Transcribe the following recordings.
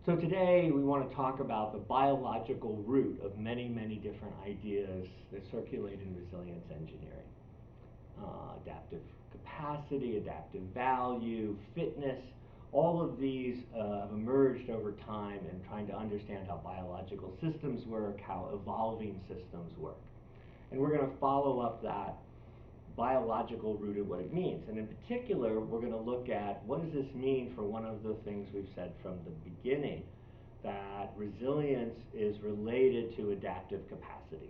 So today we want to talk about the biological root of many, many different ideas that circulate in resilience engineering. Adaptive capacity, adaptive value, fitness, all of these have emerged over time in trying to understand how biological systems work, how evolving systems work. And we're going to follow up that biological root of what it means. And in particular, we're going to look at what does this mean for one of the things we've said from the beginning, that resilience is related to adaptive capacities.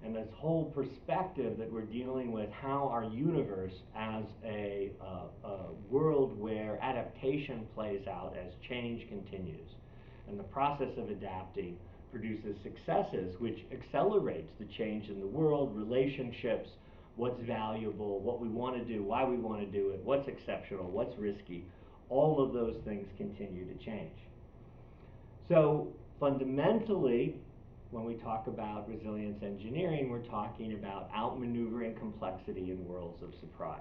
And this whole perspective that we're dealing with how our universe as a world where adaptation plays out as change continues. And the process of adapting produces successes, which accelerates the change in the world, relationships, what's valuable, what we want to do, why we want to do it, what's exceptional, what's risky. All of those things continue to change. So fundamentally, when we talk about resilience engineering, we're talking about outmaneuvering complexity in worlds of surprise.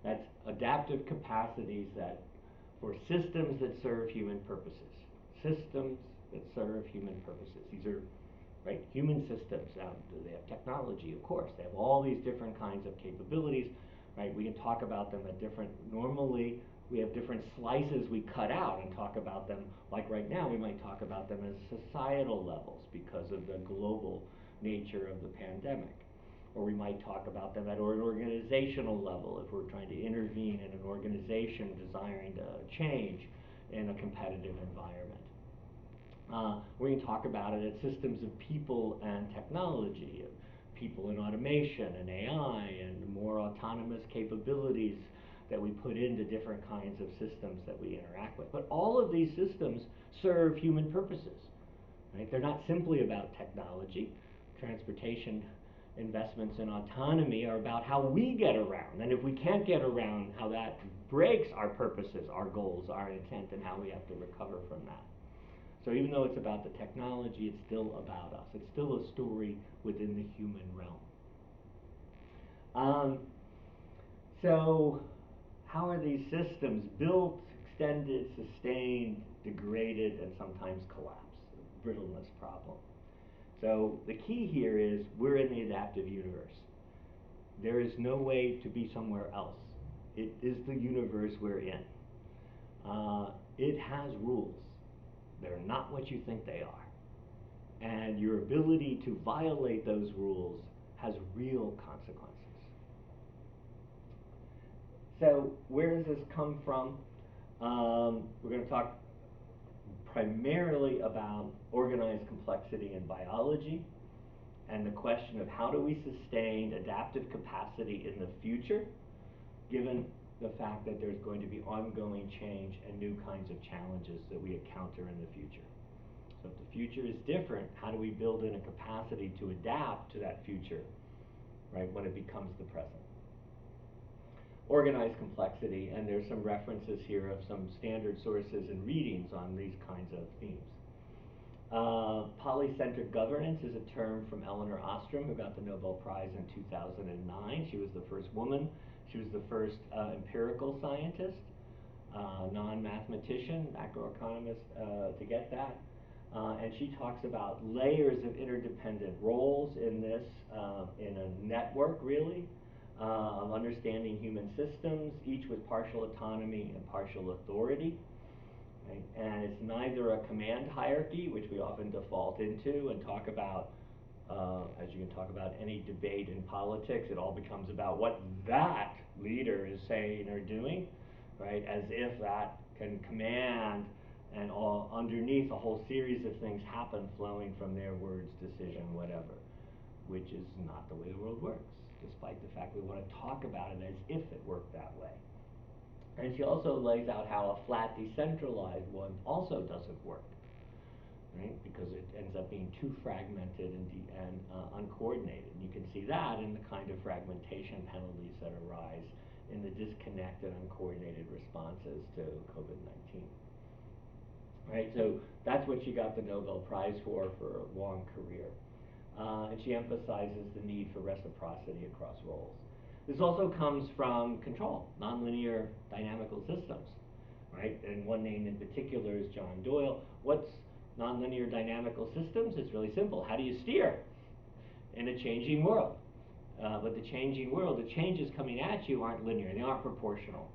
That's adaptive capacities that for systems that serve human purposes. Systems that serve human purposes. These are human systems. Now, they have technology, of course. They have all these different kinds of capabilities. We can talk about them at different, normally we have different slices we cut out and talk about them, like right now we might talk about them as societal levels because of the global nature of the pandemic. Or we might talk about them at an organizational level if we're trying to intervene in an organization desiring to change in a competitive environment. We can talk about it at systems of people and technology, of people in automation and AI and more autonomous capabilities that we put into different kinds of systems that we interact with. But all of these systems serve human purposes. They're not simply about technology. Transportation investments in autonomy are about how we get around. And if we can't get around, how that breaks our purposes, our goals, our intent, and how we have to recover from that. So even though it's about the technology, it's still about us. It's still a story within the human realm. So how are these systems built, extended, sustained, degraded, and sometimes collapse? The brittleness problem. So the key here is we're in the adaptive universe. There is no way to be somewhere else. It is the universe we're in. It has rules. They're not what you think they are. And your ability to violate those rules has real consequences. So where does this come from? We're going to talk primarily about organized complexity in biology and the question of how do we sustain adaptive capacity in the future, given the fact that there's going to be ongoing change and new kinds of challenges that we encounter in the future. So if the future is different, how do we build in a capacity to adapt to that future, when it becomes the present? Organized complexity, and there's some references here of some standard sources and readings on these kinds of themes. Polycentric governance is a term from Elinor Ostrom, who got the Nobel Prize in 2009. She was the first woman. She was the first empirical scientist, non-mathematician, macroeconomist to get that. And she talks about layers of interdependent roles in this, in a network, really, of understanding human systems, each with partial autonomy and partial authority. And it's neither a command hierarchy, which we often default into and talk about, as you can talk about any debate in politics, it all becomes about what that leader is saying or doing, as if that can command, and all underneath a whole series of things happen flowing from their words, decision, whatever, which is not the way the world works, despite the fact we want to talk about it as if it worked that way. And she also lays out how a flat, decentralized one also doesn't work, because it ends up being too fragmented and uncoordinated. And you can see that in the kind of fragmentation penalties that arise in the disconnected, uncoordinated responses to COVID-19. So that's what she got the Nobel Prize for a long career. And she emphasizes the need for reciprocity across roles. This also comes from control, nonlinear dynamical systems, right? And one name in particular is John Doyle. What's nonlinear dynamical systems? It's really simple. How do you steer in a changing world? But the changing world, the changes coming at you aren't linear. They aren't proportional,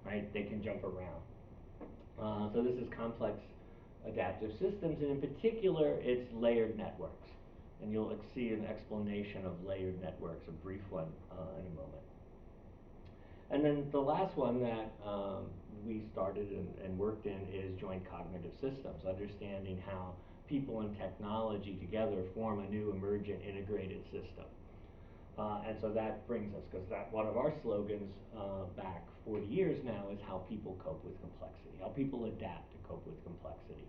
right? They can jump around. So this is complex adaptive systems, and in particular, it's layered networks. And you'll see an explanation of layered networks, a brief one, in a moment. And then the last one that we started and worked in is joint cognitive systems, understanding how people and technology together form a new emergent integrated system. And so that brings us, because that one of our slogans back 40 years now is how people cope with complexity, how people adapt to cope with complexity.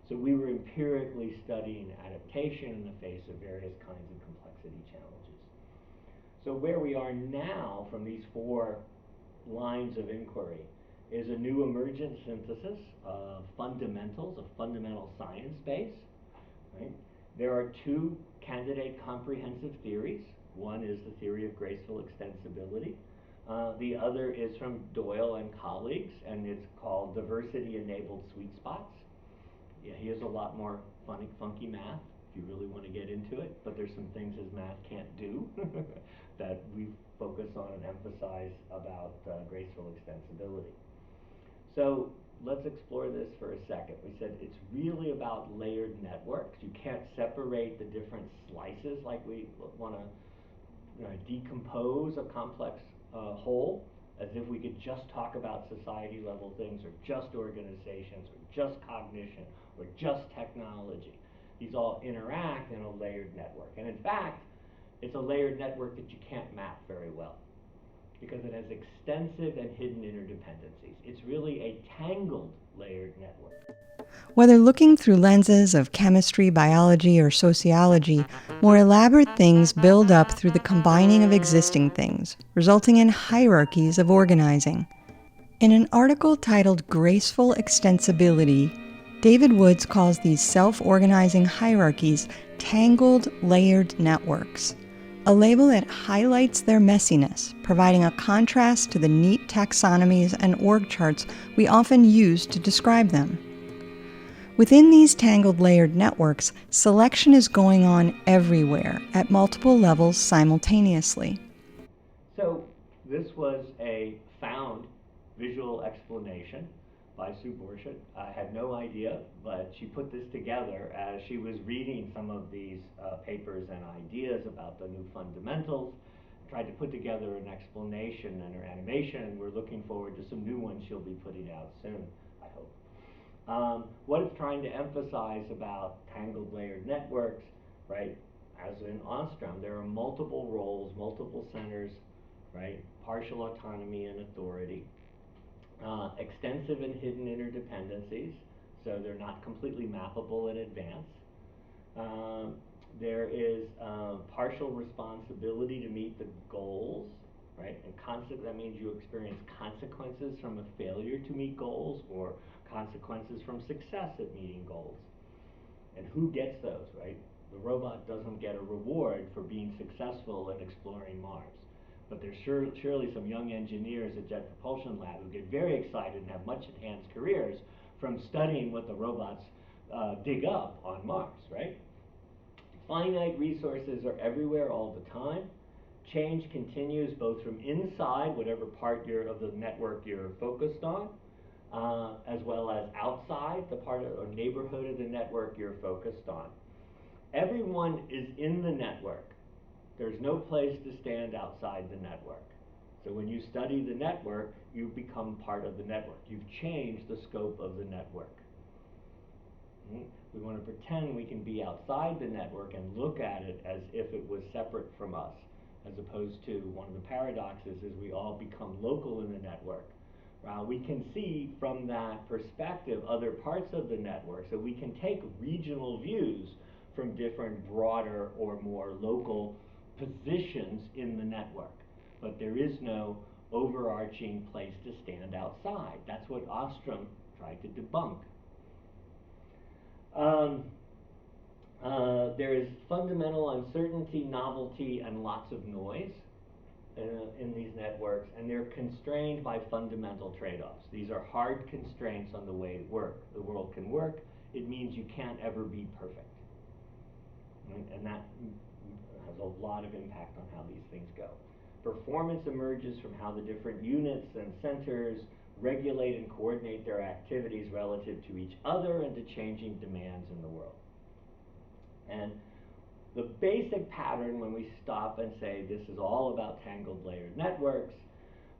So we were empirically studying adaptation in the face of various kinds of complexity challenges. So where we are now from these 4 lines of inquiry is a new emergent synthesis of fundamentals, of fundamental science base, right? There are 2 candidate comprehensive theories. One is the theory of graceful extensibility. The other is from Doyle and colleagues, and it's called diversity-enabled sweet spots. Yeah, he has a lot more funky math if you really want to get into it, but there's some things his math can't do that we focus on and emphasize about graceful extensibility. So let's explore this for a second. We said it's really about layered networks. You can't separate the different slices like we want to decompose a complex whole, as if we could just talk about society level things or just organizations or just cognition or just technology. These all interact in a layered network. And in fact, it's a layered network that you can't map very well because it has extensive and hidden interdependencies. It's really a tangled layered network. Whether looking through lenses of chemistry, biology, or sociology, more elaborate things build up through the combining of existing things, resulting in hierarchies of organizing. In an article titled Graceful Extensibility, David Woods calls these self-organizing hierarchies tangled layered networks, a label that highlights their messiness, providing a contrast to the neat taxonomies and org charts we often use to describe them. Within these tangled layered networks, selection is going on everywhere at multiple levels simultaneously. So this was a found visual explanation by Sue Borchett. I had no idea, but she put this together as she was reading some of these papers and ideas about the new fundamentals, tried to put together an explanation in her animation, and we're looking forward to some new ones she'll be putting out soon, I hope. What it's trying to emphasize about tangled layered networks, right, as in Ostrom, there are multiple roles, multiple centers, right, partial autonomy and authority, extensive and hidden interdependencies, so they're not completely mappable in advance. There is partial responsibility to meet the goals, right? And that means you experience consequences from a failure to meet goals or consequences from success at meeting goals. And who gets those, right? The robot doesn't get a reward for being successful in exploring Mars. But there's surely some young engineers at Jet Propulsion Lab who get very excited and have much enhanced careers from studying what the robots dig up on Mars, right? Finite resources are everywhere all the time. Change continues both from inside, whatever part of the network you're focused on, as well as outside, the part or neighborhood of the network you're focused on. Everyone is in the network. There's no place to stand outside the network. So when you study the network, you become part of the network. You've changed the scope of the network. We want to pretend we can be outside the network and look at it as if it was separate from us, as opposed to one of the paradoxes is we all become local in the network. We can see from that perspective other parts of the network, so we can take regional views from different broader or more local positions in the network. But there is no overarching place to stand outside. That's what Ostrom tried to debunk. There is fundamental uncertainty, novelty, and lots of noise. in these networks, and they're constrained by fundamental trade-offs. These are hard constraints on the way the world can work. It means you can't ever be perfect. Right? And that has a lot of impact on how these things go. Performance emerges from how the different units and centers regulate and coordinate their activities relative to each other and to changing demands in the world. And the basic pattern, when we stop and say this is all about tangled layered networks,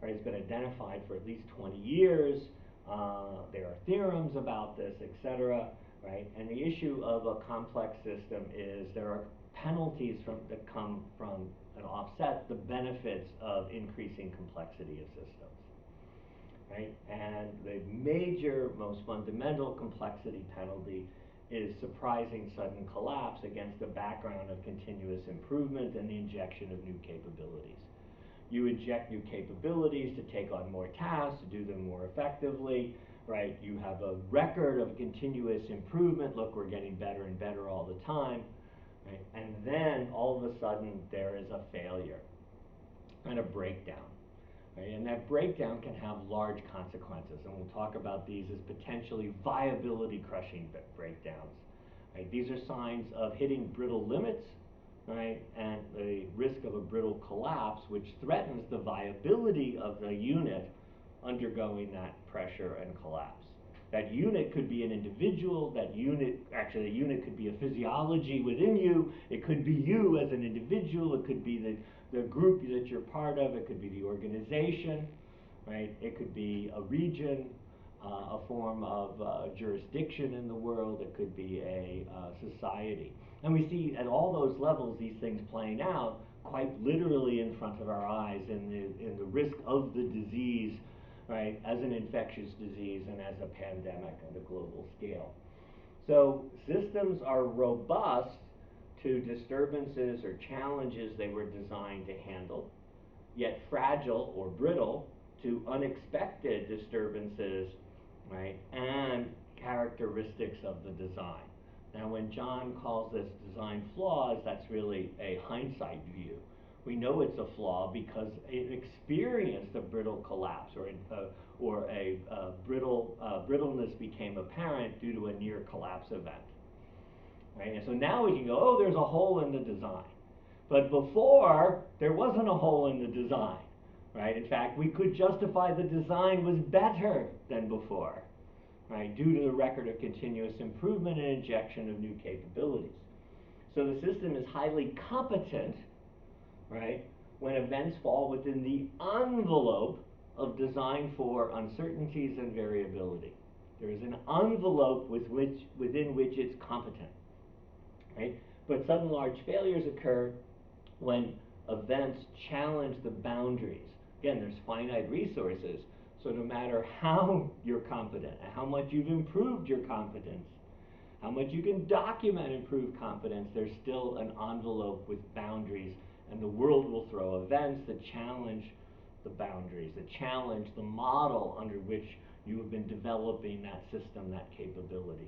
right, it's been identified for at least 20 years. There are theorems about this, et cetera, right? And the issue of a complex system is there are penalties that come from and offset the benefits of increasing complexity of systems, right? And the major, most fundamental complexity penalty is surprising sudden collapse against a background of continuous improvement and the injection of new capabilities. You inject new capabilities to take on more tasks, to do them more effectively, right? You have a record of continuous improvement. Look, we're getting better and better all the time, right? And then all of a sudden there is a failure and a breakdown. Right? And that breakdown can have large consequences, and we'll talk about these as potentially viability-crushing breakdowns. Right? These are signs of hitting brittle limits, right? And the risk of a brittle collapse, which threatens the viability of the unit undergoing that pressure and collapse. That unit could be an individual, the unit could be a physiology within you, it could be you as an individual, it could be the group that you're part of, it could be the organization, right? It could be a region, a form of jurisdiction in the world, it could be a society. And we see at all those levels these things playing out quite literally in front of our eyes in the risk of the disease, right, as an infectious disease and as a pandemic at a global scale. So systems are robust to disturbances or challenges they were designed to handle, yet fragile or brittle to unexpected disturbances, right, and characteristics of the design. Now, when John calls this design flaws, that's really a hindsight view. We know it's a flaw because it experienced a brittle collapse, or brittleness became apparent due to a near collapse event. Right? And so now we can go, oh, there's a hole in the design. But before, there wasn't a hole in the design. Right? In fact, we could justify the design was better than before, right, due to the record of continuous improvement and injection of new capabilities. So the system is highly competent, right, when events fall within the envelope of design for uncertainties and variability. There is an envelope within which it's competent, right? But sudden large failures occur when events challenge the boundaries. Again, there's finite resources, so no matter how you're competent and how much you've improved your competence, how much you can document improved competence, there's still an envelope with boundaries, and the world will throw events that challenge the boundaries, that challenge the model under which you have been developing that system, that capability.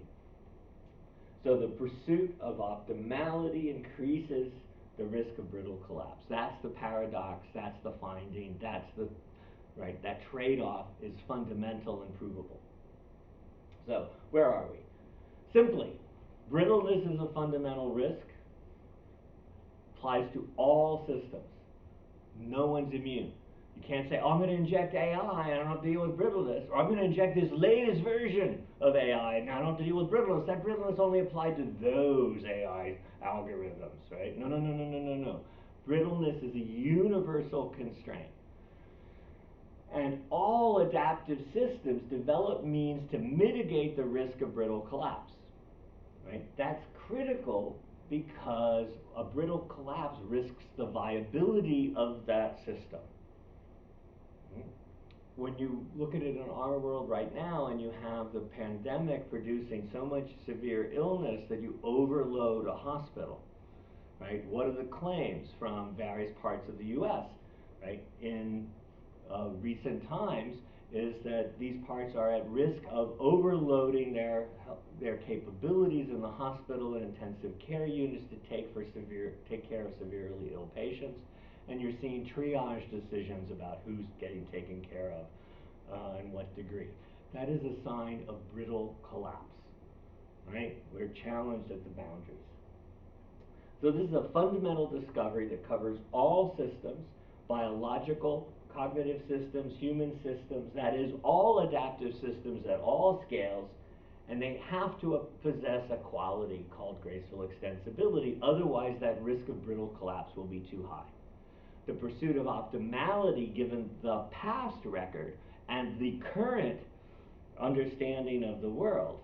So the pursuit of optimality increases the risk of brittle collapse. That's the paradox, that's the finding, that's the, right, that trade-off is fundamental and provable. So, where are we? Simply, brittleness is a fundamental risk, applies to all systems. No one's immune. You can't say, oh, I'm going to inject AI and I don't have to deal with brittleness, or I'm going to inject this latest version of AI and I don't have to deal with brittleness. That brittleness only applied to those AI algorithms, right? No, no, no, no, no, no, no. Brittleness is a universal constraint. And all adaptive systems develop means to mitigate the risk of brittle collapse, right? That's critical because a brittle collapse risks the viability of that system. When you look at it in our world right now and you have the pandemic producing so much severe illness that you overload a hospital, right? What are the claims from various parts of the US, right? In recent times is that these parts are at risk of overloading their capabilities in the hospital and intensive care units to take care of severely ill patients, and you're seeing triage decisions about who's getting taken care of and what degree. That is a sign of brittle collapse, right? We're challenged at the boundaries. So this is a fundamental discovery that covers all systems, biological, cognitive systems, human systems, that is, all adaptive systems at all scales, and they have to possess a quality called graceful extensibility, otherwise that risk of brittle collapse will be too high. The pursuit of optimality, given the past record and the current understanding of the world,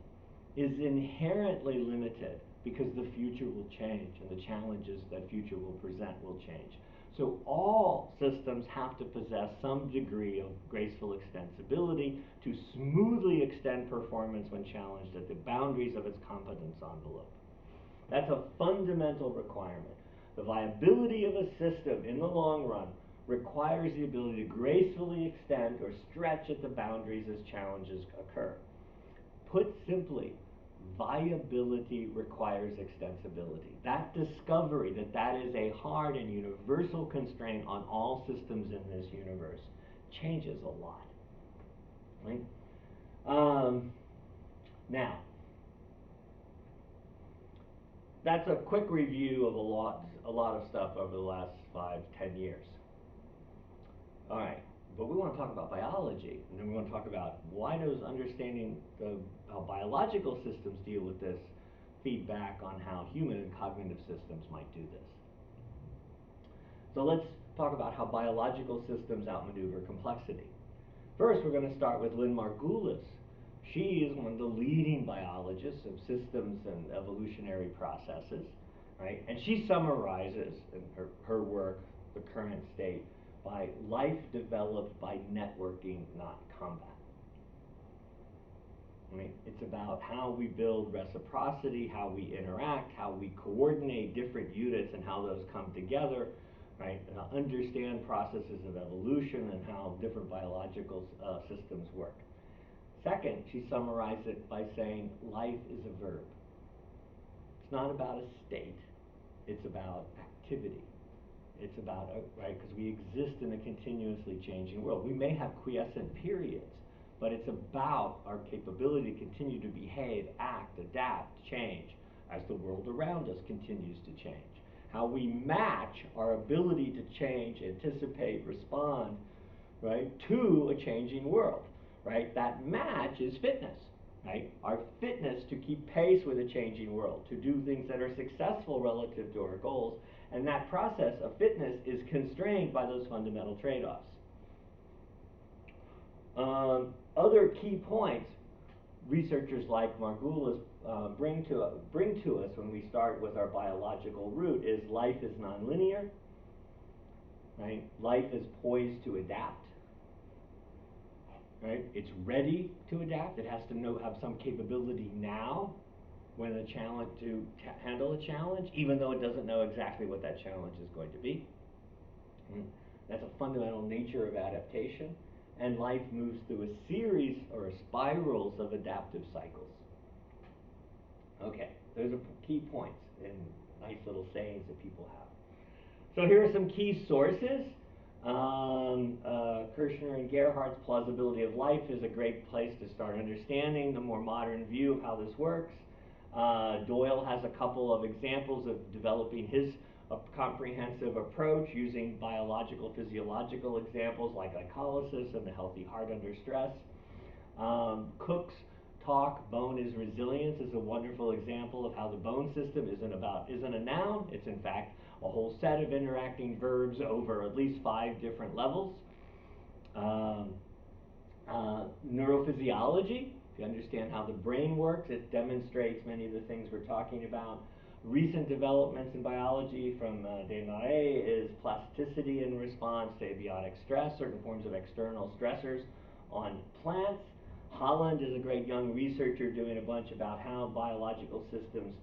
is inherently limited because the future will change and the challenges that future will present will change. So all systems have to possess some degree of graceful extensibility to smoothly extend performance when challenged at the boundaries of its competence envelope. That's a fundamental requirement. The viability of a system in the long run requires the ability to gracefully extend or stretch at the boundaries as challenges occur. Put simply, viability requires extensibility. That discovery that that is a hard and universal constraint on all systems in this universe changes a lot. Right? Now, that's a quick review of a lot of stuff over the last 5-10 years. All right, but we want to talk about biology, and then we want to talk about why does understanding how biological systems deal with this feedback on how human and cognitive systems might do this. So let's talk about how biological systems outmaneuver complexity. First, we're going to start with Lynn Margulis. She is one of the leading biologists of systems and evolutionary processes, right? And she summarizes in her work the current state by life developed by networking, not combat. Right? It's about how we build reciprocity, how we interact, how we coordinate different units and how those come together, right? And understand processes of evolution and how different biological systems work. Second, she summarized it by saying life is a verb. It's not about a state, it's about activity. It's about, right, because we exist in a continuously changing world. We may have quiescent periods, but it's about our capability to continue to behave, act, adapt, change as the world around us continues to change. How we match our ability to change, anticipate, respond, right, to a changing world, right? That match is fitness, right? Our fitness to keep pace with a changing world, to do things that are successful relative to our goals, and that process of fitness is constrained by those fundamental trade-offs. Other key points researchers like Margulis bring to us when we start with our biological root is life is nonlinear, right? Life is poised to adapt, right? It's ready to adapt. It has to have some capability now when a challenge to handle a challenge, even though it doesn't know exactly what that challenge is going to be. That's a fundamental nature of adaptation. And life moves through a series or spirals of adaptive cycles. Okay, those are key points and nice little sayings that people have. So here are some key sources. Kirshner and Gerhardt's Plausibility of Life is a great place to start understanding the more modern view of how this works. Doyle has a couple of examples of developing his comprehensive approach using biological, physiological examples like glycolysis and the healthy heart under stress. Cook's talk, Bone is Resilience, is a wonderful example of how the bone system isn't a noun. It's in fact a whole set of interacting verbs over at least 5 different levels. Neurophysiology, if you understand how the brain works, it demonstrates many of the things we're talking about. Recent developments in biology from Desmarais is plasticity in response to abiotic stress, certain forms of external stressors on plants. Holland is a great young researcher doing a bunch about how biological systems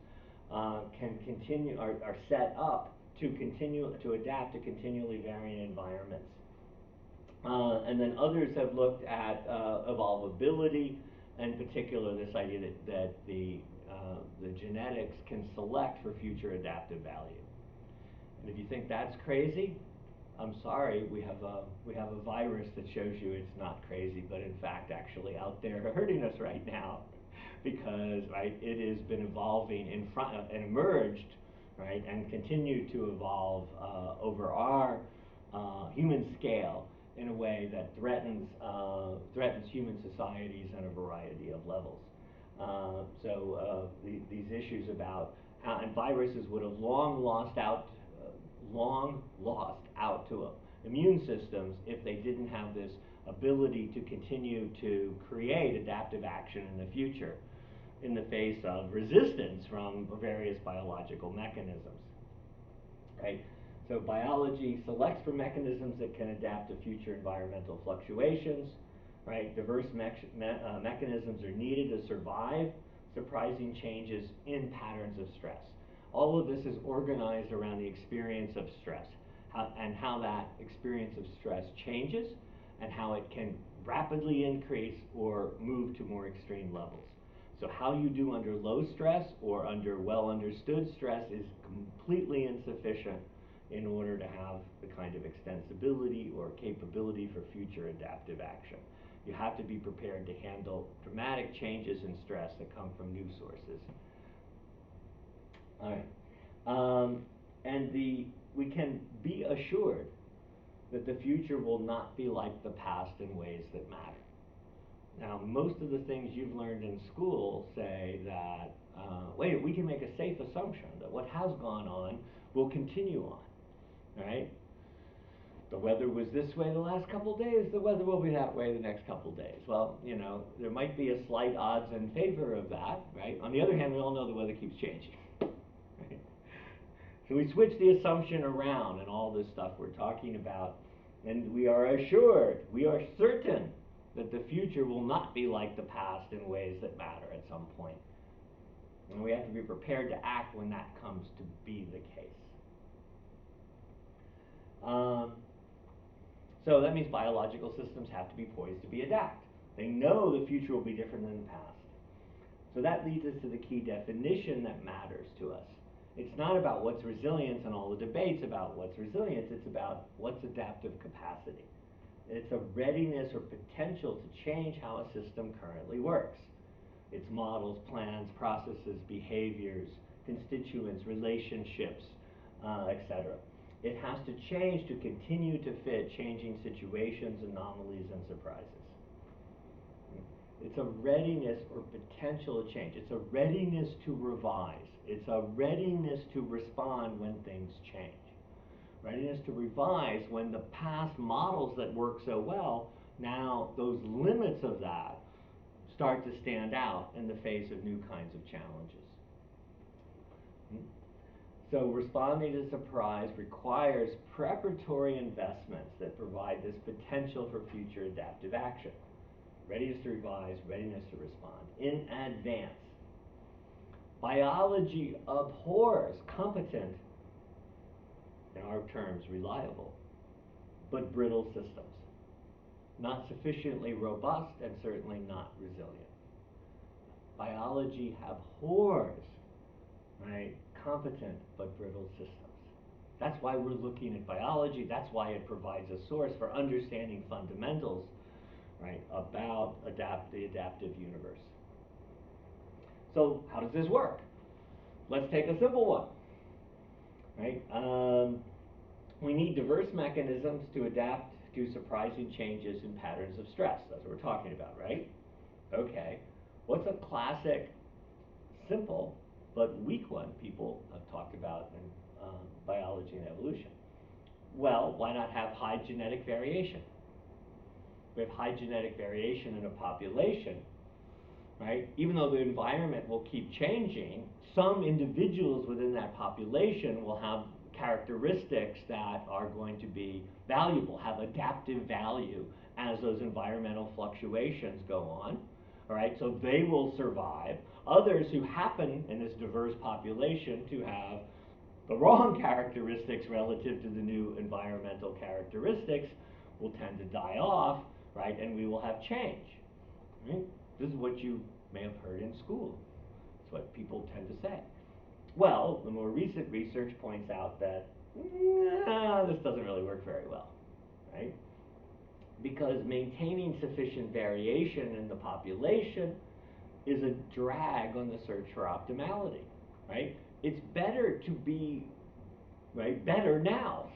can continue, are set up to continue to adapt to continually varying environments. And then others have looked at evolvability, in particular this idea that the genetics can select for future adaptive value. And if you think that's crazy, I'm sorry, we have a virus that shows you it's not crazy, but in fact actually out there hurting us right now, because right it has been evolving in front and emerged, right, and continued to evolve over our human scale in a way that threatens human societies on a variety of levels. These issues about how and viruses would have long lost out to immune systems if they didn't have this ability to continue to create adaptive action in the future in the face of resistance from various biological mechanisms, right? So biology selects for mechanisms that can adapt to future environmental fluctuations, right? Diverse mechanisms are needed to survive surprising changes in patterns of stress. All of this is organized around the experience of stress and how that experience of stress changes and how it can rapidly increase or move to more extreme levels. So how you do under low stress or under well understood stress is completely insufficient in order to have the kind of extensibility or capability for future adaptive action. You have to be prepared to handle dramatic changes in stress that come from new sources. All right. We can be assured that the future will not be like the past in ways that matter. Now, most of the things you've learned in school say that, wait, we can make a safe assumption that what has gone on will continue on, right? The weather was this way the last couple of days, the weather will be that way the next couple of days. Well, you know, there might be a slight odds in favor of that, right? On the other hand, we all know the weather keeps changing, right? So we switch the assumption around and all this stuff we're talking about, and we are assured, we are certain that the future will not be like the past in ways that matter at some point. And we have to be prepared to act when that comes to be the case. So that means biological systems have to be poised to be adapt. They know the future will be different than the past. So that leads us to the key definition that matters to us. It's not about what's resilience and all the debates about what's resilience, it's about what's adaptive capacity. It's a readiness or potential to change how a system currently works. Its models, plans, processes, behaviors, constituents, relationships, etc. It has to change to continue to fit changing situations, anomalies, and surprises. It's a readiness or potential to change. It's a readiness to revise. It's a readiness to respond when things change. Readiness to revise when the past models that work so well, now those limits of that start to stand out in the face of new kinds of challenges. So responding to surprise requires preparatory investments that provide this potential for future adaptive action. Readiness to revise, readiness to respond in advance. Biology abhors competent, in our terms, reliable, but brittle systems. Not sufficiently robust and certainly not resilient. Biology abhors, right, competent but brittle systems. That's why we're looking at biology. That's why it provides a source for understanding fundamentals, right, about the adaptive universe. So how does this work? Let's take a simple one, right? We need diverse mechanisms to adapt to surprising changes in patterns of stress. That's what we're talking about, right? Okay. What's a classic, simple, but weak one people have talked about in biology and evolution? Well, why not have high genetic variation? We have high genetic variation in a population, right? Even though the environment will keep changing, some individuals within that population will have characteristics that are going to be valuable, have adaptive value as those environmental fluctuations go on. All right, so they will survive. Others who happen in this diverse population to have the wrong characteristics relative to the new environmental characteristics will tend to die off, right? And we will have change, right? This is what you may have heard in school. It's what people tend to say. Well, the more recent research points out that nah, this doesn't really work very well, right? Because maintaining sufficient variation in the population is a drag on the search for optimality, right? It's better to be, right, better now,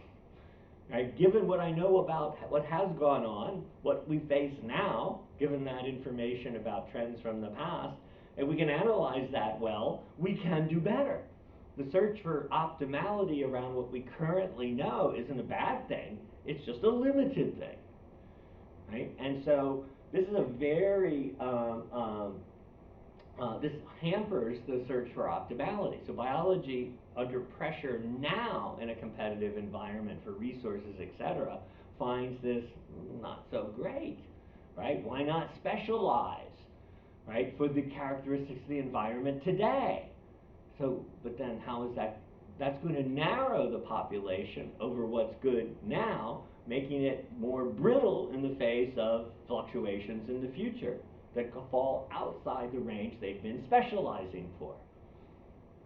right? Given what I know about what has gone on, what we face now, given that information about trends from the past, and we can analyze that well, we can do better. The search for optimality around what we currently know isn't a bad thing, it's just a limited thing, right? And so this is a very, this hampers the search for optimality. So biology, under pressure now in a competitive environment for resources, et cetera, finds this not so great, right? Why not specialize, right, for the characteristics of the environment today? So, but then how is that? That's going to narrow the population over what's good now, making it more brittle in the face of fluctuations in the future that fall outside the range they've been specializing for.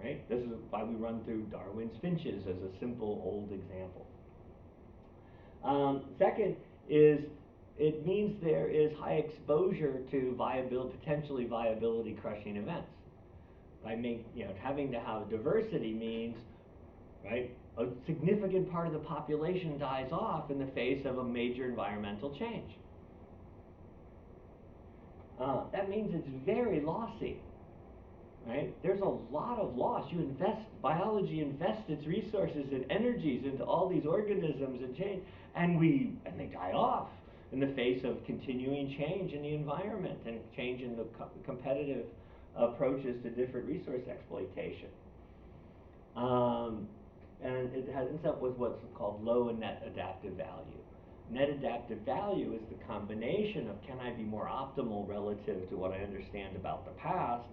Right? This is why we run through Darwin's finches as a simple old example. Second is it means there is high exposure to potentially viability crushing events. Having to have diversity means, right, a significant part of the population dies off in the face of a major environmental change. That means it's very lossy, right? There's a lot of loss. Biology invests its resources and energies into all these organisms and change, and they die off in the face of continuing change in the environment and change in the competitive approaches to different resource exploitation. And it ends up with what's called low and net adaptive value. Net adaptive value is the combination of can I be more optimal relative to what I understand about the past,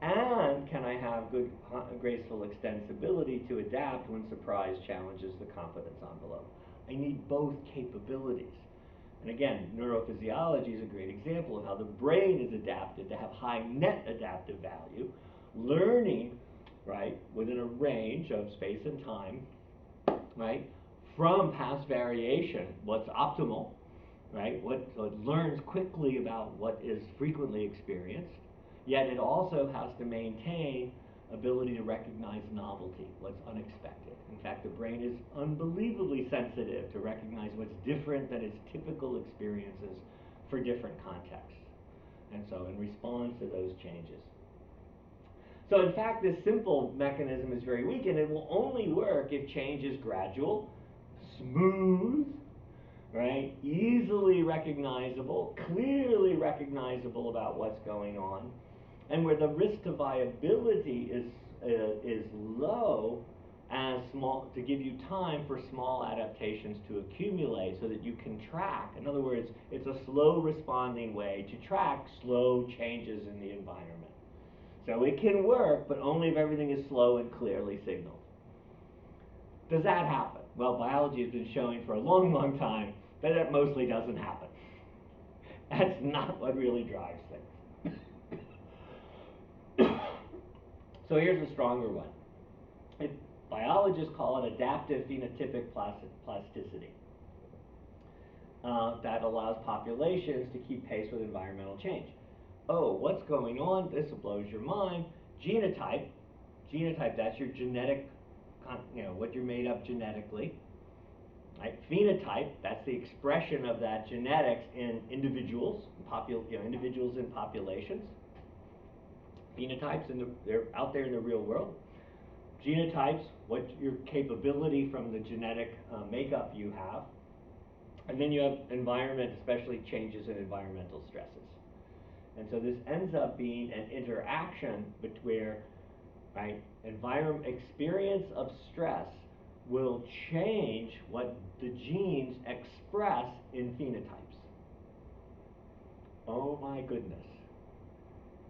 and can I have good graceful extensibility to adapt when surprise challenges the competence envelope. I need both capabilities. And again, neurophysiology is a great example of how the brain is adapted to have high net adaptive value, learning, right, within a range of space and time, right, from past variation, what's optimal, right, so it learns quickly about what is frequently experienced, yet it also has to maintain ability to recognize novelty, what's unexpected. In fact, the brain is unbelievably sensitive to recognize what's different than its typical experiences for different contexts. And so in response to those changes. So in fact, this simple mechanism is very weak, and it will only work if change is gradual, smooth, right, easily recognizable, clearly recognizable about what's going on, and where the risk to viability is low, to give you time for small adaptations to accumulate so that you can track. In other words, it's a slow responding way to track slow changes in the environment. So it can work, but only if everything is slow and clearly signaled. Does that happen? Well, biology has been showing for a long, long time that it mostly doesn't happen. That's not what really drives things. So here's a stronger one. Biologists call it adaptive phenotypic plasticity. That allows populations to keep pace with environmental change. Oh, what's going on? This blows your mind. Genotype, that's your genetic, what you're made up genetically. Right? Phenotype, that's the expression of that genetics in individuals, individuals in populations. Phenotypes, they're out there in the real world. Genotypes, what your capability from the genetic makeup you have. And then you have environment, especially changes in environmental stresses. And so this ends up being an interaction where, right, experience of stress will change what the genes express in phenotypes. Oh my goodness.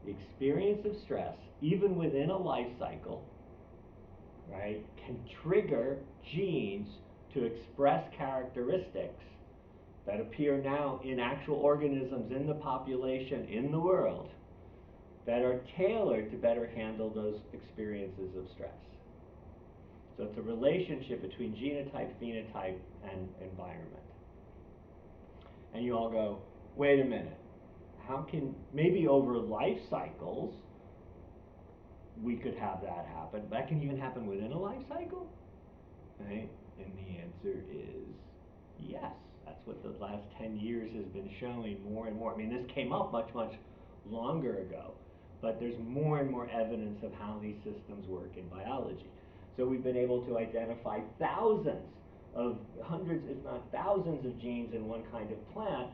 The experience of stress, even within a life cycle, right, can trigger genes to express characteristics that appear now in actual organisms in the population, in the world, that are tailored to better handle those experiences of stress. So it's a relationship between genotype, phenotype, and environment. And you all go, wait a minute, how can, maybe over life cycles, we could have that happen. That can even happen within a life cycle, right? And the answer is yes. That's what the last 10 years has been showing more and more. I mean, this came up much, much longer ago, but there's more and more evidence of how these systems work in biology. So we've been able to identify thousands of, hundreds, if not thousands of genes in one kind of plant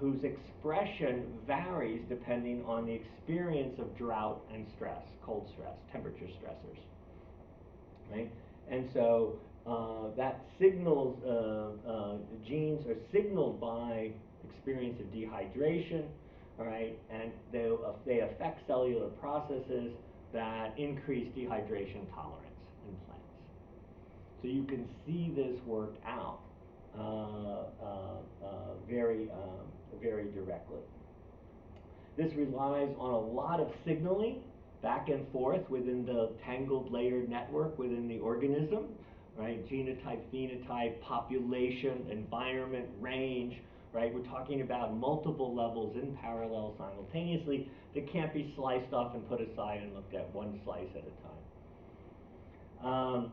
whose expression varies depending on the experience of drought and stress, cold stress, temperature stressors, right? And so that signals, genes are signaled by experience of dehydration, all right, and they affect cellular processes that increase dehydration tolerance in plants. So you can see this worked out very directly. This relies on a lot of signaling back and forth within the tangled layered network within the organism, right? Genotype, phenotype, population, environment, range, right? We're talking about multiple levels in parallel simultaneously that can't be sliced off and put aside and looked at one slice at a time.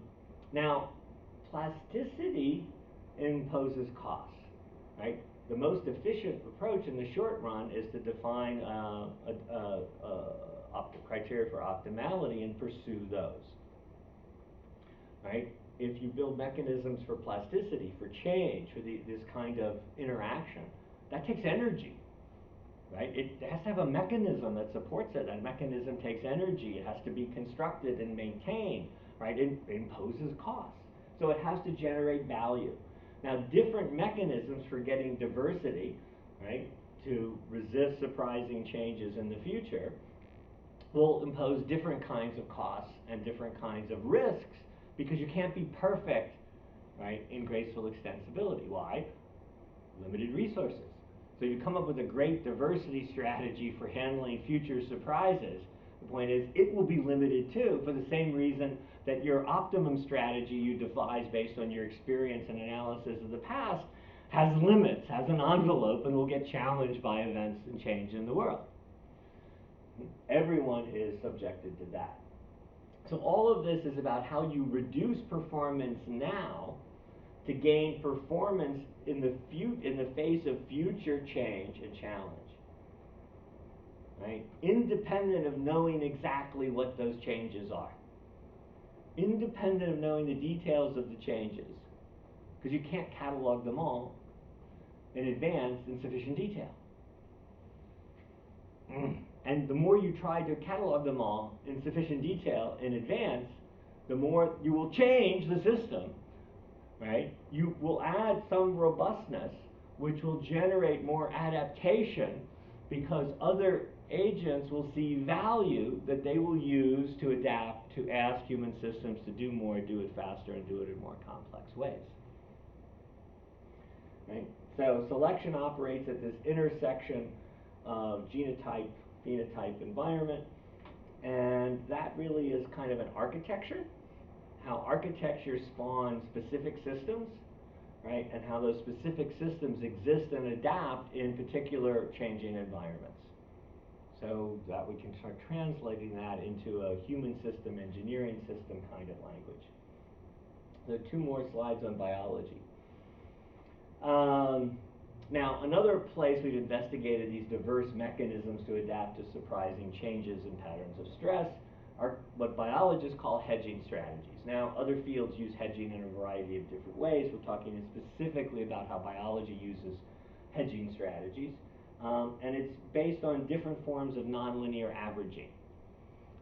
Now, plasticity imposes costs, right? The most efficient approach in the short run is to define criteria for optimality and pursue those, right? If you build mechanisms for plasticity, for change, for this kind of interaction, that takes energy, right? It has to have a mechanism that supports it. That mechanism takes energy. It has to be constructed and maintained, right? It imposes costs. So it has to generate value. Now, different mechanisms for getting diversity, right, to resist surprising changes in the future will impose different kinds of costs and different kinds of risks because you can't be perfect, right, in graceful extensibility. Why? Limited resources. So you come up with a great diversity strategy for handling future surprises. The point is, it will be limited too, for the same reason that your optimum strategy you devise based on your experience and analysis of the past has limits, has an envelope, and will get challenged by events and change in the world. Everyone is subjected to that. So all of this is about how you reduce performance now to gain performance in the face of future change and challenge. Right? Independent of knowing exactly what those changes are. Independent of knowing the details of the changes. Because you can't catalog them all in advance in sufficient detail. And the more you try to catalog them all in sufficient detail in advance, the more you will change the system, right? You will add some robustness, which will generate more adaptation because other agents will see value that they will use to adapt, to ask human systems to do more, do it faster, and do it in more complex ways. Right? So selection operates at this intersection of genotype, phenotype, environment, and that really is kind of an architecture, how architecture spawns specific systems, right, and how those specific systems exist and adapt in particular changing environments. So that we can start translating that into a human system, engineering system kind of language. There are two more slides on biology. Now, another place we've investigated these diverse mechanisms to adapt to surprising changes in patterns of stress are what biologists call hedging strategies. Now, other fields use hedging in a variety of different ways. We're talking specifically about how biology uses hedging strategies. And it's based on different forms of nonlinear averaging.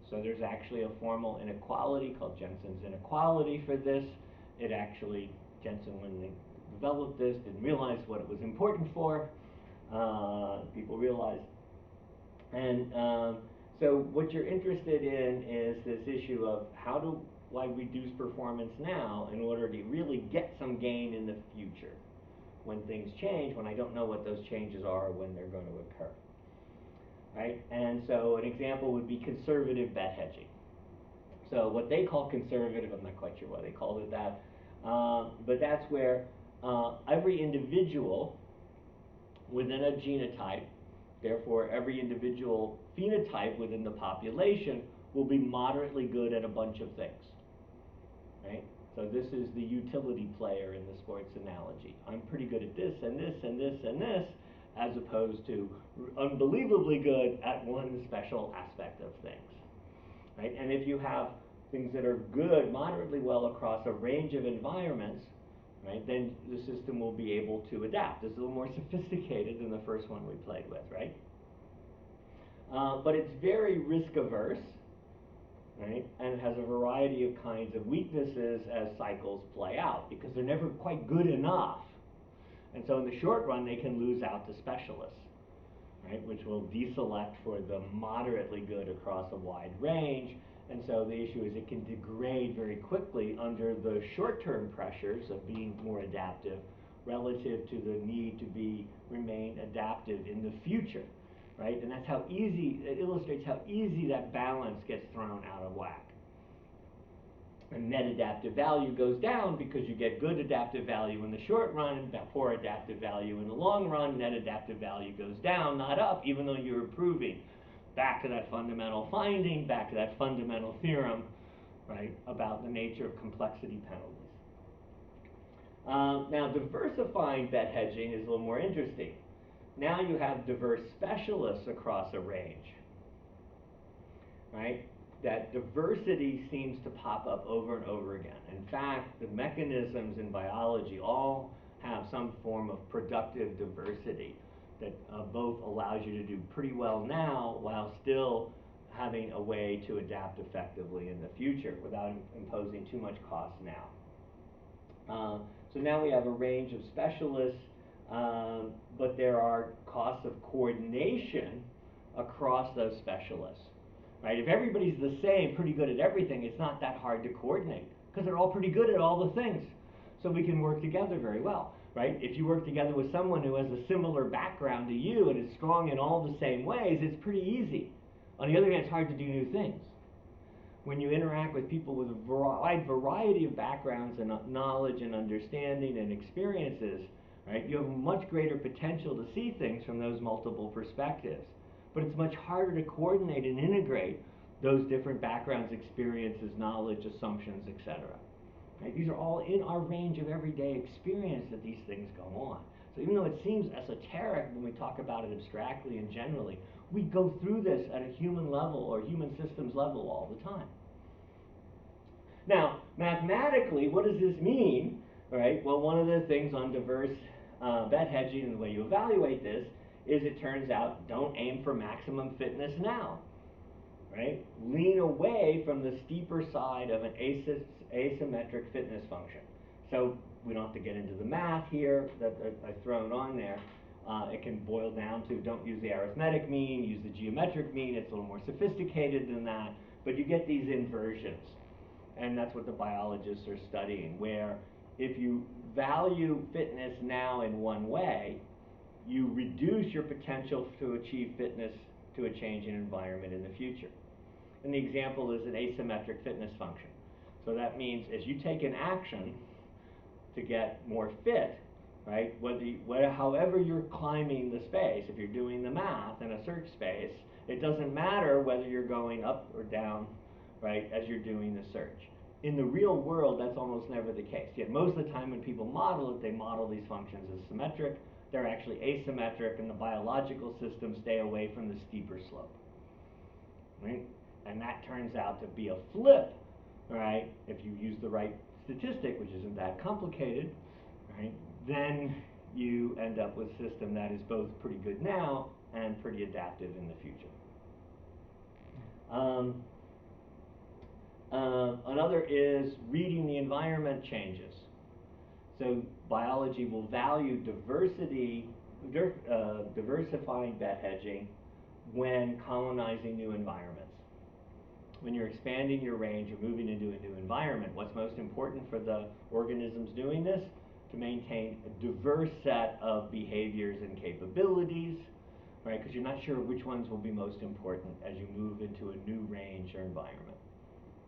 So there's actually a formal inequality called Jensen's inequality for this. It actually, Jensen, when they developed this, didn't realize what it was important for. People realized. And so what you're interested in is this issue of how do I reduce performance now in order to really get some gain in the future when things change, when I don't know what those changes are or when they're going to occur. Right? And so an example would be conservative bet hedging. So what they call conservative, I'm not quite sure why they called it that, but that's where every individual within a genotype, therefore every individual phenotype within the population will be moderately good at a bunch of things, right? So this is the utility player in the sports analogy. I'm pretty good at this and this and this and this, as opposed to unbelievably good at one special aspect of things, right? And if you have things that are good moderately well across a range of environments, right, then the system will be able to adapt. It's a little more sophisticated than the first one we played with, right? But it's very risk averse, right? And it has a variety of kinds of weaknesses as cycles play out because they're never quite good enough. And so in the short run, they can lose out to specialists, right, which will deselect for the moderately good across a wide range. And so the issue is it can degrade very quickly under the short-term pressures of being more adaptive relative to the need to remain adaptive in the future, right? And that's how easy, it illustrates how easy that balance gets thrown out of whack. And net adaptive value goes down because you get good adaptive value in the short run and poor adaptive value in the long run. Net adaptive value goes down, not up, even though you're improving. Back to that fundamental finding, back to that fundamental theorem, right, about the nature of complexity penalties. Now, diversifying bet hedging is a little more interesting. Now you have diverse specialists across a range, right? That diversity seems to pop up over and over again. In fact, the mechanisms in biology all have some form of productive diversity that both allows you to do pretty well now while still having a way to adapt effectively in the future without imposing too much cost now. So now we have a range of specialists, but there are costs of coordination across those specialists. Right? If everybody's the same, pretty good at everything, it's not that hard to coordinate because they're all pretty good at all the things. So we can work together very well, right? If you work together with someone who has a similar background to you and is strong in all the same ways, it's pretty easy. On the other hand, it's hard to do new things. When you interact with people with a wide variety of backgrounds and knowledge and understanding and experiences, right, you have much greater potential to see things from those multiple perspectives. But it's much harder to coordinate and integrate those different backgrounds, experiences, knowledge, assumptions, etc. Right? These are all in our range of everyday experience that these things go on. So even though it seems esoteric when we talk about it abstractly and generally, we go through this at a human level or human systems level all the time. Now, mathematically, what does this mean? All right, well, one of the things on diverse bet hedging and the way you evaluate this is it turns out don't aim for maximum fitness now, right? Lean away from the steeper side of an asymmetric fitness function. So we don't have to get into the math here that I've thrown on there. It can boil down to don't use the arithmetic mean, use the geometric mean. It's a little more sophisticated than that, but you get these inversions. And that's what the biologists are studying, where if you value fitness now in one way, you reduce your potential to achieve fitness to a changing environment in the future. And the example is an asymmetric fitness function. So that means as you take an action to get more fit, right, however you're climbing the space, if you're doing the math in a search space, it doesn't matter whether you're going up or down, right, as you're doing the search. In the real world, that's almost never the case. Yet most of the time when people model it, they model these functions as symmetric. They're actually asymmetric, and the biological systems stay away from the steeper slope, right? And that turns out to be a flip, right? If you use the right statistic, which isn't that complicated, right? Then you end up with a system that is both pretty good now and pretty adaptive in the future. Another is reading the environment changes. So biology will value diversifying bet hedging when colonizing new environments. When you're expanding your range or moving into a new environment, what's most important for the organisms doing this? To maintain a diverse set of behaviors and capabilities, right? Because you're not sure which ones will be most important as you move into a new range or environment.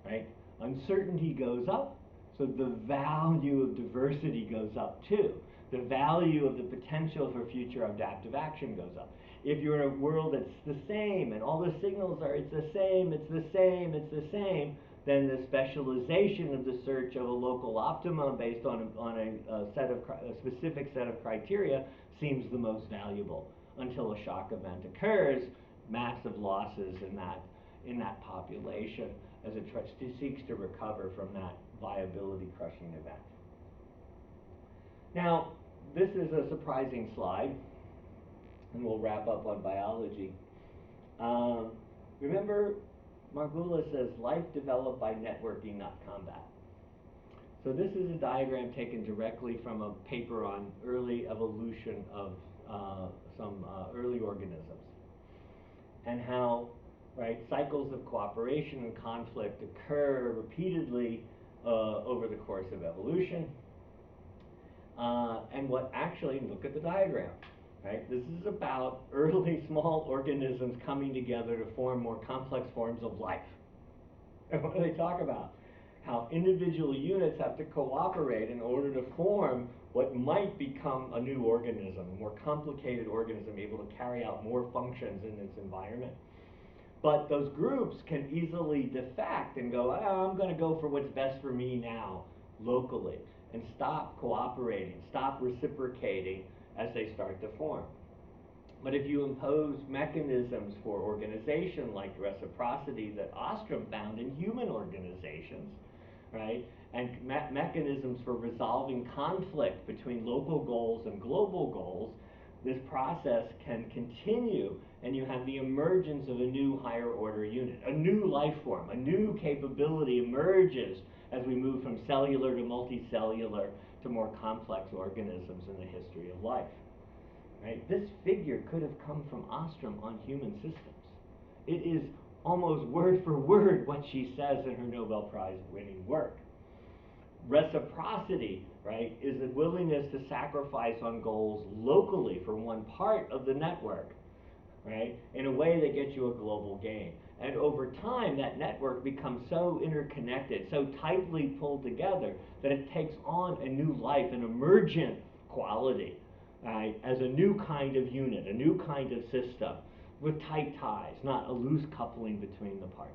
right? Uncertainty goes up, so the value of diversity goes up too. The value of the potential for future adaptive action goes up. If you're in a world that's the same and all the signals are it's the same, it's the same, it's the same, then the specialization of the search of a local optimum based on a specific set of criteria seems the most valuable until a shock event occurs, massive losses in that population as it seeks to recover from that viability crushing event. Now, this is a surprising slide, and we'll wrap up on biology. Remember, Margulis says life developed by networking, not combat. So this is a diagram taken directly from a paper on early evolution of some early organisms, and how cycles of cooperation and conflict occur repeatedly over the course of evolution. And what actually, look at the diagram, right? This is about early small organisms coming together to form more complex forms of life. And what do they talk about? How individual units have to cooperate in order to form what might become a new organism, a more complicated organism able to carry out more functions in its environment. But those groups can easily defect and go, I'm going to go for what's best for me now, locally, and stop cooperating, stop reciprocating as they start to form. But if you impose mechanisms for organization like reciprocity that Ostrom found in human organizations, right, and mechanisms for resolving conflict between local goals and global goals, this process can continue, and you have the emergence of a new higher order unit, a new life form, a new capability emerges as we move from cellular to multicellular to more complex organisms in the history of life. Right? This figure could have come from Ostrom on human systems. It is almost word for word what she says in her Nobel Prize winning work. Reciprocity, right, is a willingness to sacrifice on goals locally for one part of the network, right, in a way that gets you a global gain. And over time, that network becomes so interconnected, so tightly pulled together, that it takes on a new life, an emergent quality, right, as a new kind of unit, a new kind of system, with tight ties, not a loose coupling between the parts.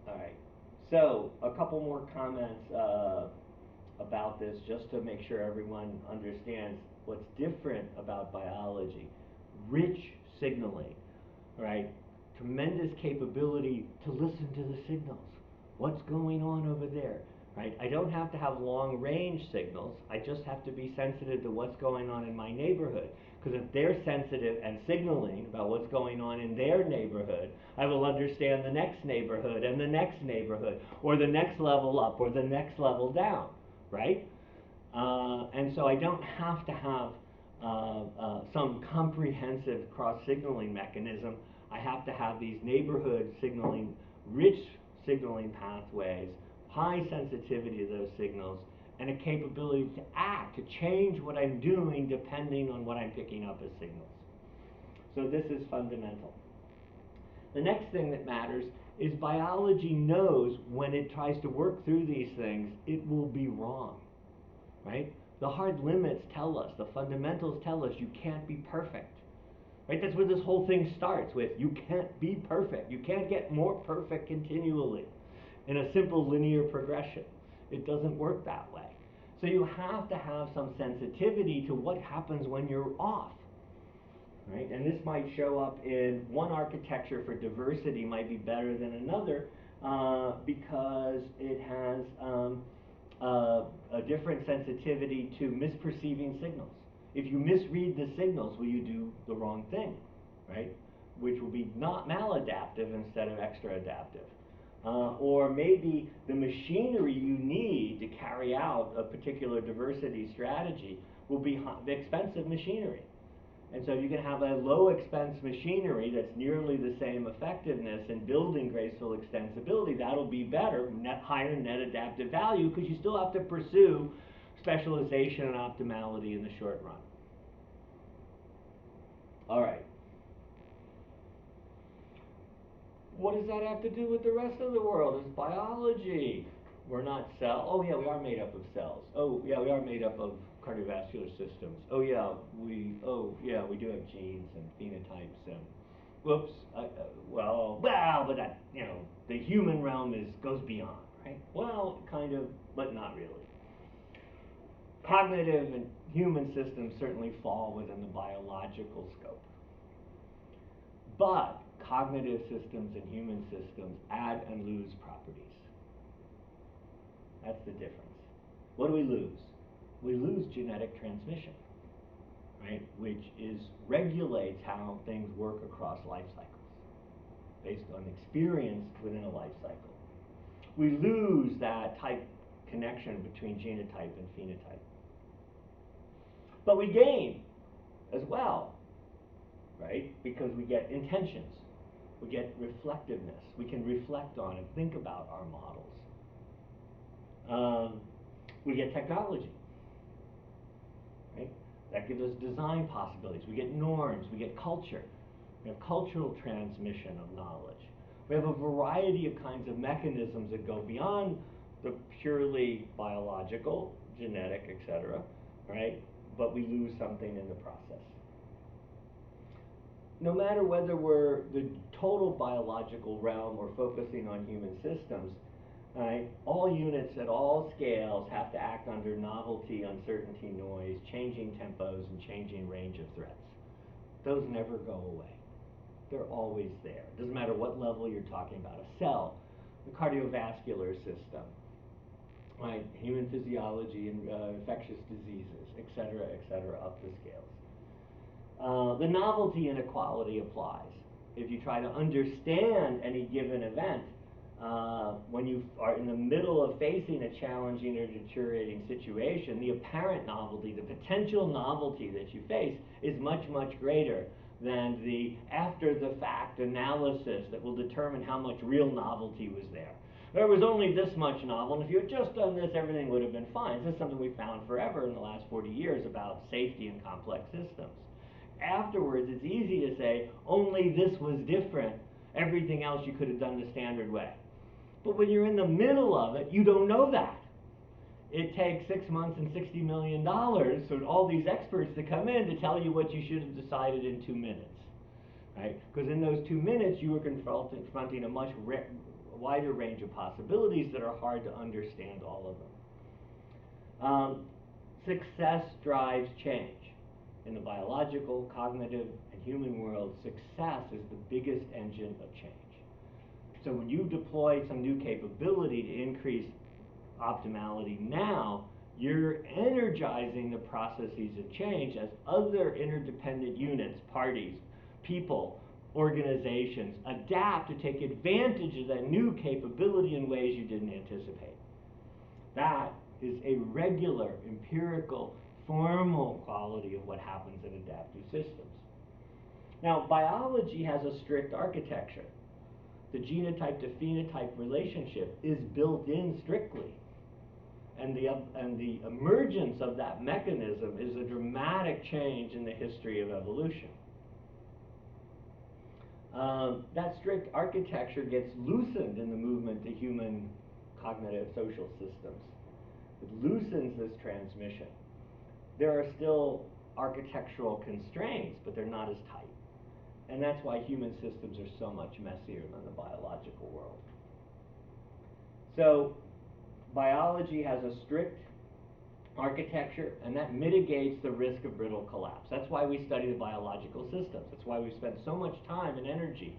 All right, so a couple more comments about this, just to make sure everyone understands what's different about biology. Rich signaling, right? Tremendous capability to listen to the signals. What's going on over there, right? I don't have to have long-range signals. I just have to be sensitive to what's going on in my neighborhood. Because if they're sensitive and signaling about what's going on in their neighborhood, I will understand the next neighborhood and the next neighborhood, or the next level up, or the next level down, right? And so I don't have to have some comprehensive cross-signaling mechanism. I have to have these neighborhood signaling, rich signaling pathways, high sensitivity to those signals, and a capability to act, to change what I'm doing depending on what I'm picking up as signals. So this is fundamental. The next thing that matters is biology knows when it tries to work through these things, it will be wrong, right? The hard limits tell us, the fundamentals tell us you can't be perfect, right? That's where this whole thing starts with. You can't be perfect. You can't get more perfect continually in a simple linear progression. It doesn't work that way. So you have to have some sensitivity to what happens when you're off, right? And this might show up in one architecture for diversity might be better than another because it has a different sensitivity to misperceiving signals. If you misread the signals, well, you do the wrong thing, right? Which will be not maladaptive instead of extra adaptive. Or maybe the machinery you need to carry out a particular diversity strategy will be expensive machinery. And so you can have a low expense machinery that's nearly the same effectiveness in building graceful extensibility. That'll be better, higher net adaptive value, because you still have to pursue specialization and optimality in the short run. All right. What does that have to do with the rest of the world? It's biology. We're not cells. Oh yeah, we are made up of cells. Oh yeah, we are made up of cardiovascular systems. Oh yeah, we do have genes and phenotypes and whoops. But that, the human realm goes beyond, right? Well, kind of, but not really. Cognitive and human systems certainly fall within the biological scope. But cognitive systems and human systems add and lose properties. That's the difference. What do we lose? We lose genetic transmission, right? Which regulates how things work across life cycles based on experience within a life cycle. We lose that type connection between genotype and phenotype. But we gain as well, right? Because we get intentions, we get reflectiveness. We can reflect on and think about our models. We get technology, right? That gives us design possibilities. We get norms, we get culture. We have cultural transmission of knowledge. We have a variety of kinds of mechanisms that go beyond the purely biological, genetic, etc., right? But we lose something in the process. No matter whether we're the total biological realm or focusing on human systems, right, all units at all scales have to act under novelty, uncertainty, noise, changing tempos, and changing range of threats. Those never go away. They're always there. It doesn't matter what level you're talking about. A cell, the cardiovascular system, right, human physiology and infectious diseases, et cetera, up the scales. The novelty inequality applies. If you try to understand any given event, when you are in the middle of facing a challenging or deteriorating situation, the apparent novelty, the potential novelty that you face is much, much greater than the after-the-fact analysis that will determine how much real novelty was there. There was only this much novel, and if you had just done this, everything would have been fine. This is something we found forever in the last 40 years about safety in complex systems. Afterwards, it's easy to say, only this was different. Everything else you could have done the standard way. But when you're in the middle of it, you don't know that. It takes 6 months and $60 million for all these experts to come in to tell you what you should have decided in 2 minutes, right? Because in those 2 minutes, you were confronting a much wider range of possibilities that are hard to understand all of them. Success drives change. In the biological, cognitive, and human world, success is the biggest engine of change. So when you deploy some new capability to increase optimality now, you're energizing the processes of change as other interdependent units, parties, people, organizations adapt to take advantage of that new capability in ways you didn't anticipate. That is a regular, empirical, formal quality of what happens in adaptive systems. Now, biology has a strict architecture. The genotype to phenotype relationship is built in strictly. And the emergence of that mechanism is a dramatic change in the history of evolution. That strict architecture gets loosened in the movement to human cognitive social systems. It loosens this transmission. There are still architectural constraints, but they're not as tight. And that's why human systems are so much messier than the biological world. So biology has a strict architecture, and that mitigates the risk of brittle collapse. That's why we study the biological systems. That's why we spend so much time and energy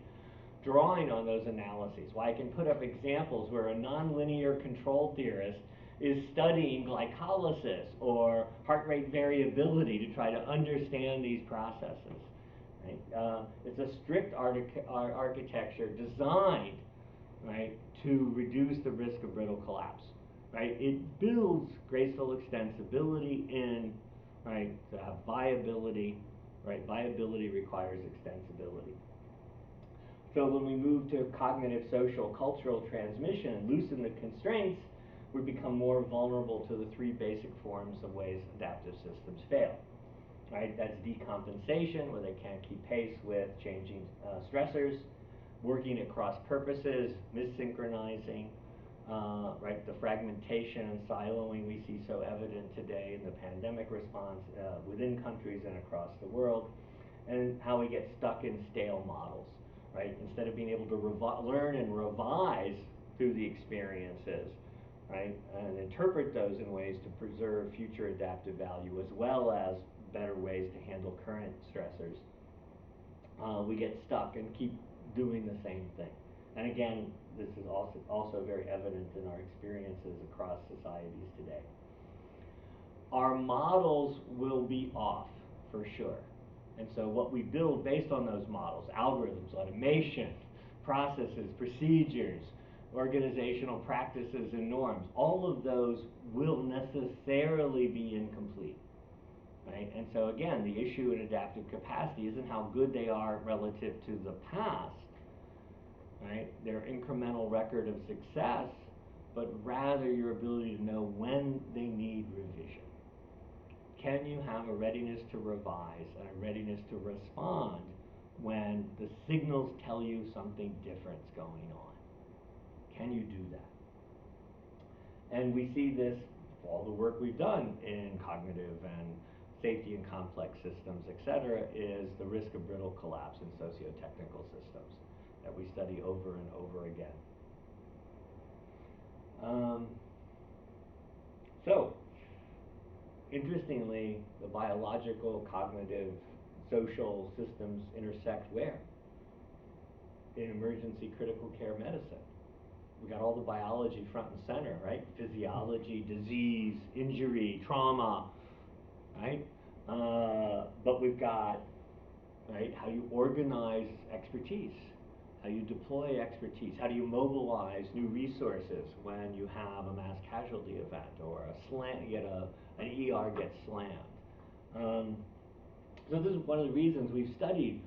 drawing on those analyses. Why I can put up examples where a nonlinear control theorist is studying glycolysis or heart rate variability to try to understand these processes. Right? It's a strict architecture designed, right, to reduce the risk of brittle collapse. Right? It builds graceful extensibility in, right, to have viability. Right? Viability requires extensibility. So when we move to cognitive, social, cultural transmission and loosen the constraints, we become more vulnerable to the 3 basic forms of ways adaptive systems fail. Right? That's decompensation, where they can't keep pace with changing stressors. working at cross purposes, missynchronizing, right? The fragmentation and siloing we see so evident today in the pandemic response within countries and across the world, and how we get stuck in stale models, right? Instead of being able to learn and revise through the experiences, right? And interpret those in ways to preserve future adaptive value as well as better ways to handle current stressors. We get stuck and keep doing the same thing. And again, this is also very evident in our experiences across societies today. Our models will be off, for sure. And so what we build based on those models, algorithms, automation, processes, procedures, organizational practices and norms, all of those will necessarily be incomplete. Right? And so again, the issue in adaptive capacity isn't how good they are relative to the past, right? Their incremental record of success, but rather your ability to know when they need revision. Can you have a readiness to revise and a readiness to respond when the signals tell you something different's going on? Can you do that? And we see this, all the work we've done in cognitive and safety in complex systems, et cetera, is the risk of brittle collapse in socio-technical systems that we study over and over again. So, interestingly, the biological, cognitive, social systems intersect where? In emergency critical care medicine. We got all the biology front and center, right? Physiology, disease, injury, trauma, right? But we've got, right, how you organize expertise, how you deploy expertise, how do you mobilize new resources when you have a mass casualty event or an ER gets slammed. So this is one of the reasons we've studied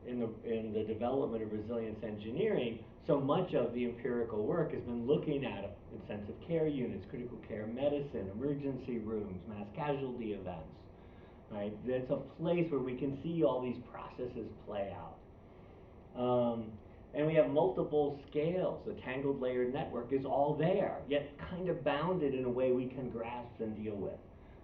in the development of resilience engineering. So much of the empirical work has been looking at intensive care units, critical care medicine, emergency rooms, mass casualty events. Right? It's a place where we can see all these processes play out. And we have multiple scales. The tangled layered network is all there, yet kind of bounded in a way we can grasp and deal with.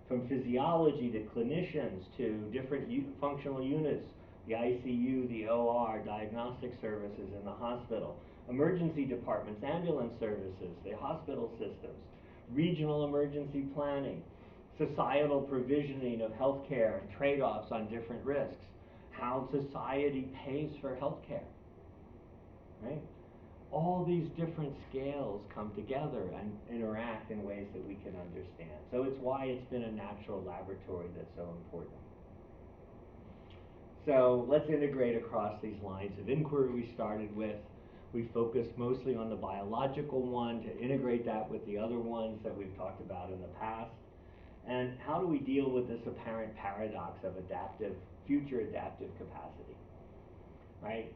From physiology to clinicians to different functional units, the ICU, the OR, diagnostic services in the hospital, emergency departments, ambulance services, the hospital systems, regional emergency planning, societal provisioning of healthcare and trade-offs on different risks, how society pays for healthcare, right? All these different scales come together and interact in ways that we can understand. So it's why it's been a natural laboratory that's so important. So let's integrate across these lines of inquiry we started with. We focused mostly on the biological one to integrate that with the other ones that we've talked about in the past. And how do we deal with this apparent paradox of future adaptive capacity, right?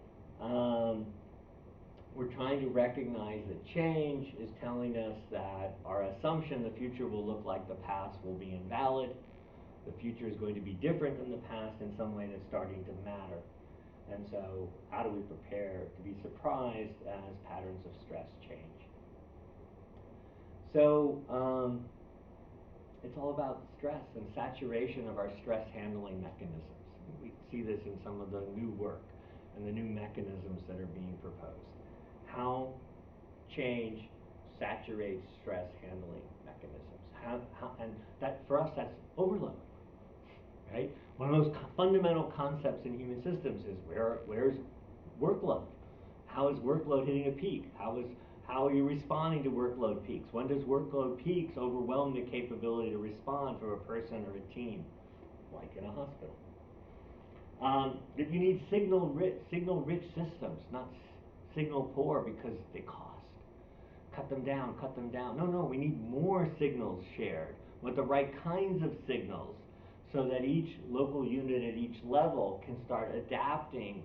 We're trying to recognize that change is telling us that our assumption the future will look like the past will be invalid. The future is going to be different than the past in some way that's starting to matter. And so how do we prepare to be surprised as patterns of stress change? So it's all about stress and saturation of our stress handling mechanisms. We see this in some of the new work and the new mechanisms that are being proposed. How change saturates stress handling mechanisms. And that, for us, that's overload, right? One of those fundamental concepts in human systems is where's workload? How is workload hitting a peak? How are you responding to workload peaks? When does workload peaks overwhelm the capability to respond for a person or a team, like in a hospital? That you need signal-rich systems, not signal-poor because they cost. Cut them down, cut them down. No, we need more signals shared with the right kinds of signals so that each local unit at each level can start adapting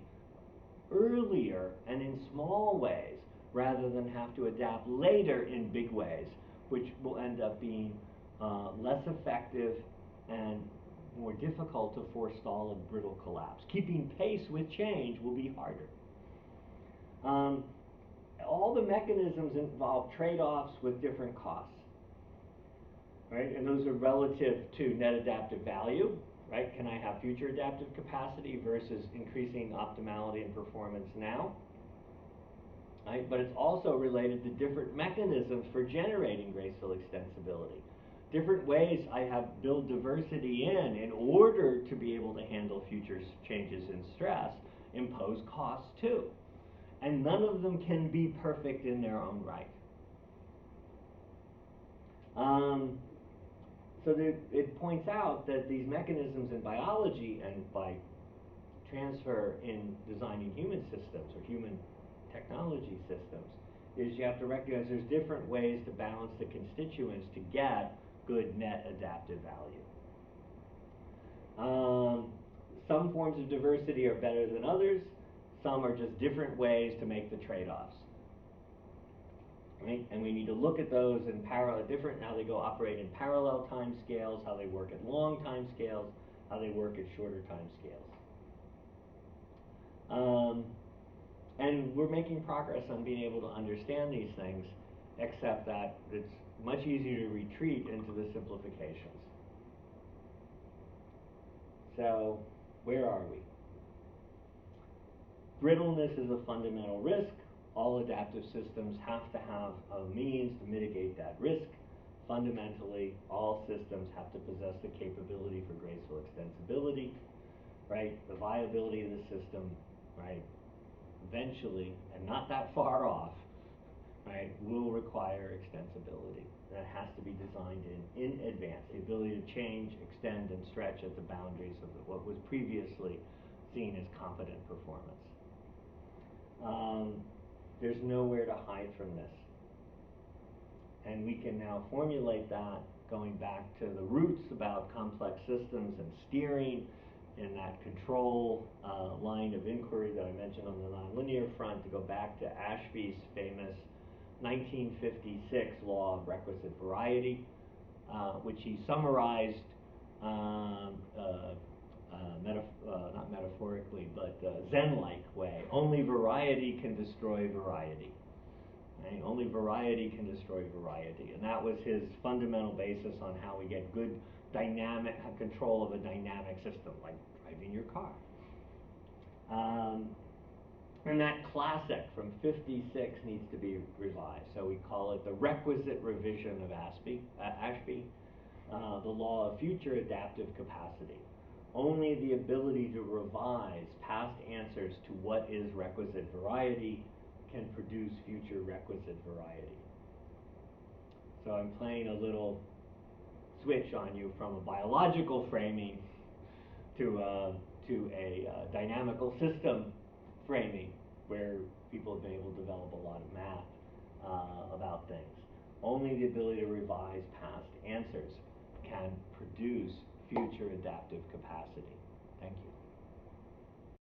earlier and in small ways rather than have to adapt later in big ways, which will end up being less effective and more difficult to forestall a brittle collapse. Keeping pace with change will be harder. Um, all the mechanisms involve trade-offs with different costs, right? And those are relative to net adaptive value, right? Can I have future adaptive capacity versus increasing optimality and performance now? Right? But it's also related to different mechanisms for generating graceful extensibility. Different ways I have built diversity in order to be able to handle future changes in stress impose costs too. And none of them can be perfect in their own right. So it points out that these mechanisms in biology and by transfer in designing human systems or human technology systems is you have to recognize there's different ways to balance the constituents to get good net adaptive value. Some forms of diversity are better than others. Some are just different ways to make the trade-offs. Right? And we need to look at those in parallel, how they go operate in parallel time scales, how they work at long time scales, how they work at shorter time scales. And we're making progress on being able to understand these things, except that it's much easier to retreat into the simplifications. So, where are we? Brittleness is a fundamental risk. All adaptive systems have to have a means to mitigate that risk. Fundamentally, all systems have to possess the capability for graceful extensibility, right? The viability of the system, right? Eventually, and not that far off, right, will require extensibility. That has to be designed in advance. The ability to change, extend, and stretch at the boundaries of what was previously seen as competent performance. There's nowhere to hide from this. And we can now formulate that going back to the roots about complex systems and steering in that control line of inquiry that I mentioned on the nonlinear front, to go back to Ashby's famous 1956 law of requisite variety, which he summarized not metaphorically, but Zen-like way. Only variety can destroy variety. Right? Only variety can destroy variety. And that was his fundamental basis on how we get good dynamic control of a dynamic system, like driving your car. And that classic from 56 needs to be revised. So we call it the requisite revision of Ashby, the law of future adaptive capacity. Only the ability to revise past answers to what is requisite variety can produce future requisite variety. So I'm playing a little switch on you from a biological framing to a dynamical system framing, where people have been able to develop a lot of math about things. Only the ability to revise past answers can produce future adaptive capacity. Thank you.